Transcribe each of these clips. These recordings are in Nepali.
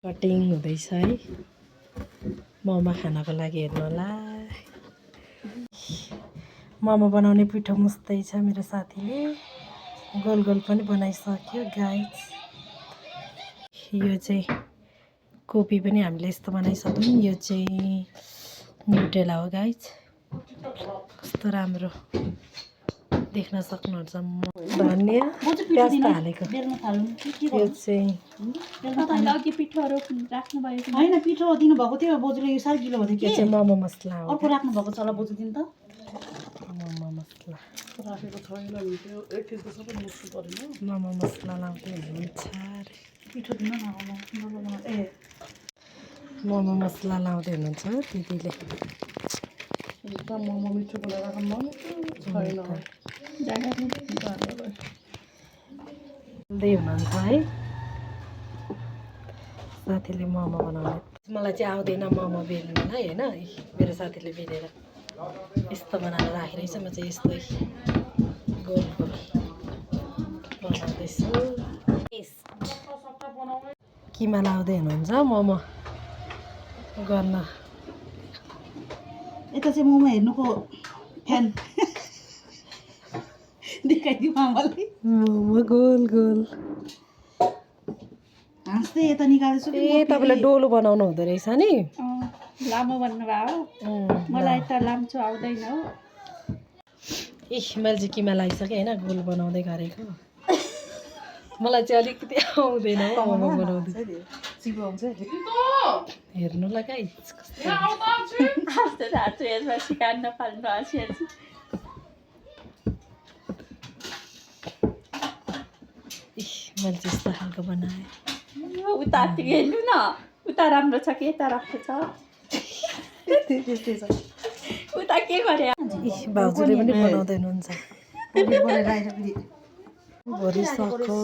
कटिङ हुँदैछ है मोमो खानको लागि हेर्नु होला मोमो बनाउने पिठो मुस्दैछ मेरो साथीले गोल गोल पनि बनाइसक्यो गाइस यो चाहिँ कोपी पनि हामीले यस्तो बनाइसक्यौँ यो चाहिँ न्युटेला हो गाइस कस्तो राम्रो देख्न सक्नुहुन्छ धनिया प्याज त हालेको यो चाहिँ होइन पिठो दिनुभएको थियो बोजूले यो साह्रै गिलो भएको यो थियो चाहिँ मोमो मसला हो अर्को राख्नु भएको छ होला बोजू दिन त मोमो मसला राखेको छैन नि त्यो एकखेज त सबै मुस्नु परेन मोमो मसला लाउँदै हुनुहुन्छ अरे पिठो दिन ए मोमो मसला लाउँदै हुनुहुन्छ दिदीले एकदम मोमो मिठो बनाएर मन छैन हुँदै हुनुहुन्छ है साथीले मोमो बनाउने मलाई चाहिँ आउँदैन मोमो बेल्नुलाई होइन मेरो साथीले बेलेर यस्तो बनाएर राखिरहेछ म चाहिँ यस्तै गोल गोल बनाउँदैछु किमा लाउँदै हुनुहुन्छ मोमो गर्न यता चाहिँ मोमो हेर्नुको फ्यान देखाइदिउँ आमालाई मोमो गोल गोल हाँस्दै यता निकालेछु ए तपाईँले डोलो बनाउनु हुँदो रहेछ नि लामो भन्नुभयो मलाई त लाम्चो आउँदैन हो इह मैले चाहिँ किमा लगाइसकेँ होइन गोल बनाउँदै गरेको मलाई चाहिँ अलिकति आउँदैन हो मोमो बनाउँदै सिको आउँछ हेर्नु लगाइ यसमा सिकाउन पाल्नु इह मैले चाहिँ यस्तो खालको बनाएँ उता हेर्नु न उता राम्रो छ कि यता राम्रो छ त्यस्तै छ उता के गरे इह भाउजूले पनि बनाउँदै हुनुहुन्छ भरिसक्यो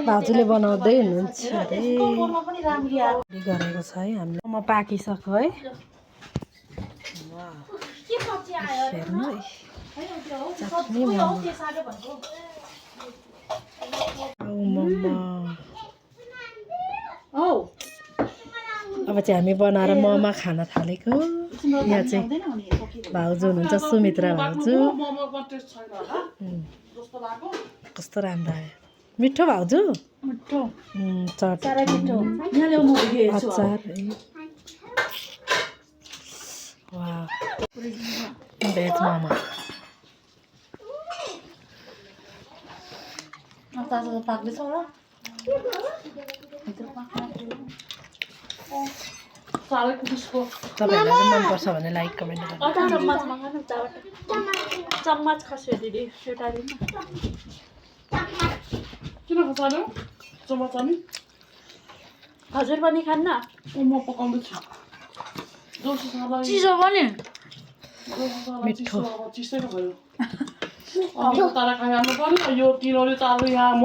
भाउजूले बनाउँदै हुनुहुन्छ अरे गरेको छ है हामीले म पाकिसक्यो है हेर्नु चटनी मोमो अब चाहिँ हामी बनाएर मोमो खान थालेको यहाँ चाहिँ भाउजू हुनुहुन्छ सुमित्रा भाउजू कस्तो राम्रो आयो मिठो भाउजू चटनी अचार भेज मोमो पाक्दैछ होला तपाईँहरूलाई पनि मनपर्छ भने लाइक कमेन्ट गर्नु चम्मच मगाउनु उताबाट चम्मच खस्यो दिदी एउटा दिन किन खसाल्यो चम्मच अनि हजुर पनि खान्न म पकाउँदैछु चिसो पनि मिठो चिसै भयो अब तारा खाइहाल्नु पर्यो यो तिनीहरू त अब यहाँ